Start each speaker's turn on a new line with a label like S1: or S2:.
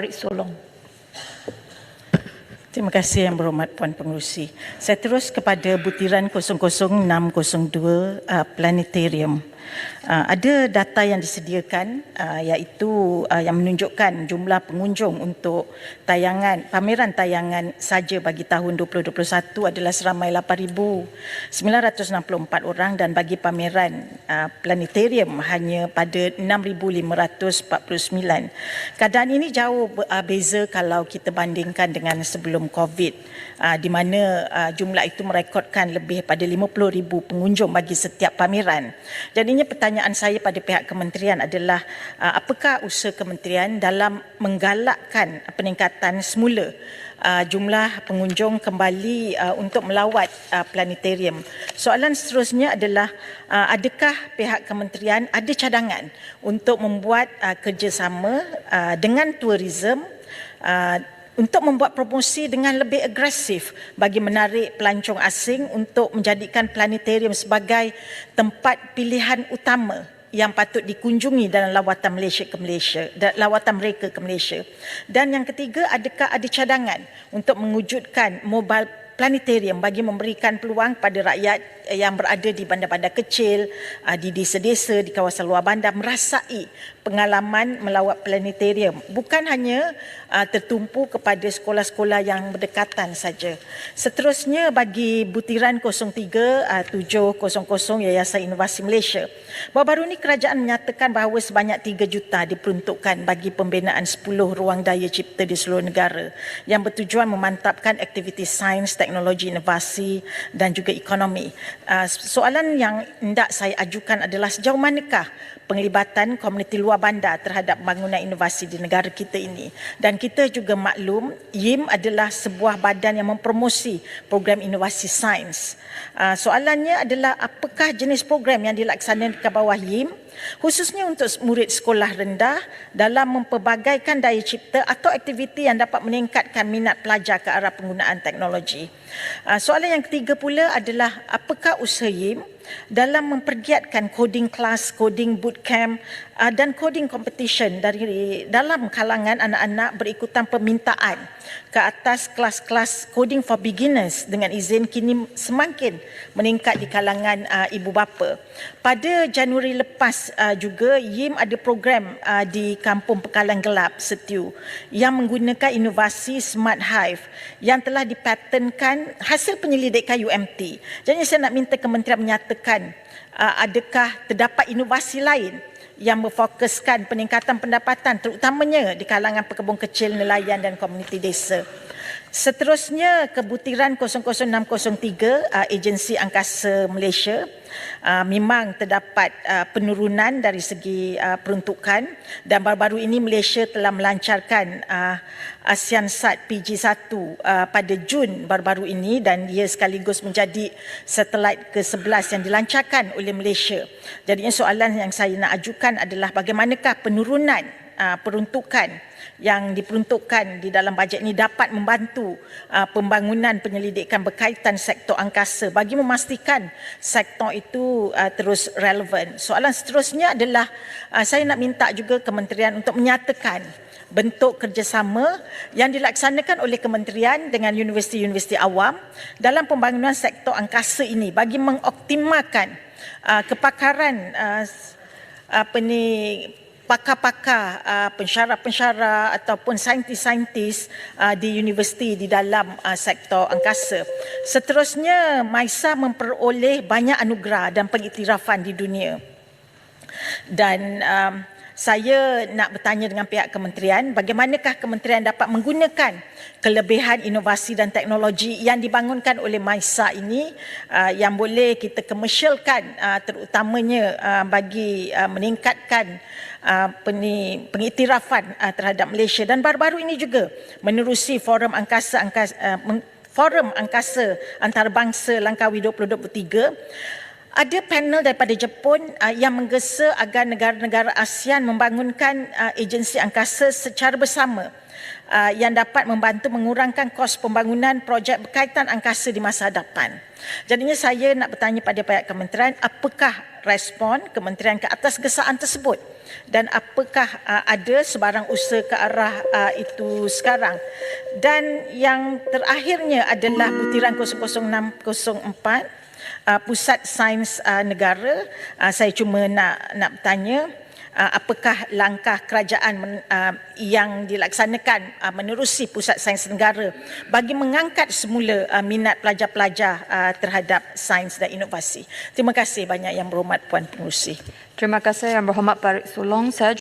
S1: Farid Solong. Terima kasih Yang Berhormat Puan Pengerusi. Saya terus kepada butiran 00602 Planetarium. Ada data yang disediakan iaitu yang menunjukkan jumlah pengunjung untuk pameran tayangan saja bagi tahun 2021 adalah seramai 8,964 orang dan bagi pameran planetarium hanya pada 6,549. Keadaan ini jauh berbeza kalau kita bandingkan dengan sebelum COVID, di mana jumlah itu merekodkan lebih pada 50,000 pengunjung bagi setiap pameran. Jadinya pertanyaan saya pada pihak kementerian adalah apakah usaha kementerian dalam menggalakkan peningkatan semula jumlah pengunjung kembali untuk melawat planetarium. Soalan seterusnya adalah adakah pihak kementerian ada cadangan untuk membuat kerjasama dengan tourism untuk membuat promosi dengan lebih agresif bagi menarik pelancong asing untuk menjadikan planetarium sebagai tempat pilihan utama yang patut dikunjungi dalam lawatan mereka ke Malaysia. Dan yang ketiga, adakah ada cadangan untuk mewujudkan mobile planetarium bagi memberikan peluang pada rakyat yang berada di bandar-bandar kecil, di desa-desa, di kawasan luar bandar merasai pengalaman melawat planetarium, bukan hanya tertumpu kepada sekolah-sekolah yang berdekatan saja. Seterusnya bagi butiran 03700 Yayasan Inovasi Malaysia. Baru-baru ini kerajaan menyatakan bahawa sebanyak 3 juta diperuntukkan bagi pembinaan 10 ruang daya cipta di seluruh negara yang bertujuan memantapkan aktiviti sains, teknologi, inovasi dan juga ekonomi. Soalan yang hendak saya ajukan adalah sejauh manakah penglibatan komuniti luar bandar terhadap bangunan inovasi di negara kita ini. Dan kita juga maklum, YIM adalah sebuah badan yang mempromosi program inovasi sains. Soalannya adalah apakah jenis program yang dilaksanakan ke bawah YIM, khususnya untuk murid sekolah rendah dalam mempelbagaikan daya cipta atau aktiviti yang dapat meningkatkan minat pelajar ke arah penggunaan teknologi. Soalan yang ketiga pula adalah apakah usaha YIM dalam mempergiatkan coding class, coding bootcamp dan coding competition dalam kalangan anak-anak berikutan permintaan ke atas kelas-kelas coding for beginners dengan izin kini semakin meningkat di kalangan ibu bapa. Pada Januari lepas juga YIM ada program di Kampung Pekalan Gelap Setiu yang menggunakan inovasi Smart Hive yang telah dipatenkan hasil penyelidikan UMT. Jadi saya nak minta kementerian menyatakan adakah terdapat inovasi lain yang memfokuskan peningkatan pendapatan terutamanya di kalangan pekebun kecil, nelayan dan komuniti desa. Seterusnya ke butiran 00603 Agensi Angkasa Malaysia, memang terdapat penurunan dari segi peruntukan dan baru-baru ini Malaysia telah melancarkan ASEANSat PG1 pada Jun baru-baru ini dan ia sekaligus menjadi satelit ke-11 yang dilancarkan oleh Malaysia. Jadinya soalan yang saya nak ajukan adalah bagaimanakah penurunan peruntukan yang diperuntukkan di dalam bajet ini dapat membantu pembangunan penyelidikan berkaitan sektor angkasa bagi memastikan sektor itu terus relevan. Soalan seterusnya adalah saya nak minta juga kementerian untuk menyatakan bentuk kerjasama yang dilaksanakan oleh kementerian dengan universiti-universiti awam dalam pembangunan sektor angkasa ini bagi mengoptimalkan kepakaran pakar-pakar, pensyarah-pensyarah ataupun saintis-saintis di universiti di dalam sektor angkasa. Seterusnya, MISA memperoleh banyak anugerah dan pengiktirafan di dunia. Dan saya nak bertanya dengan pihak kementerian, bagaimanakah kementerian dapat menggunakan kelebihan inovasi dan teknologi yang dibangunkan oleh MISA ini yang boleh kita komersialkan terutamanya bagi meningkatkan pengiktirafan terhadap Malaysia. Dan baru-baru ini juga menerusi Forum Angkasa Antarabangsa Langkawi 2023, ada panel daripada Jepun yang menggesa agar negara-negara ASEAN membangunkan agensi angkasa secara bersama yang dapat membantu mengurangkan kos pembangunan projek berkaitan angkasa di masa hadapan. Jadinya saya nak bertanya pada pihak kementerian, apakah respon kementerian ke atas gesaan tersebut? dan apakah ada sebarang usaha ke arah itu sekarang. Dan yang terakhirnya adalah butiran 00604, Pusat Sains Negara. Saya cuma nak bertanya, apakah langkah kerajaan yang dilaksanakan menerusi Pusat Sains Negara bagi mengangkat semula minat pelajar-pelajar terhadap sains dan inovasi. Terima kasih banyak Yang Berhormat Puan Pengerusi.
S2: Terima kasih Yang Berhormat Parik Sulong. Saya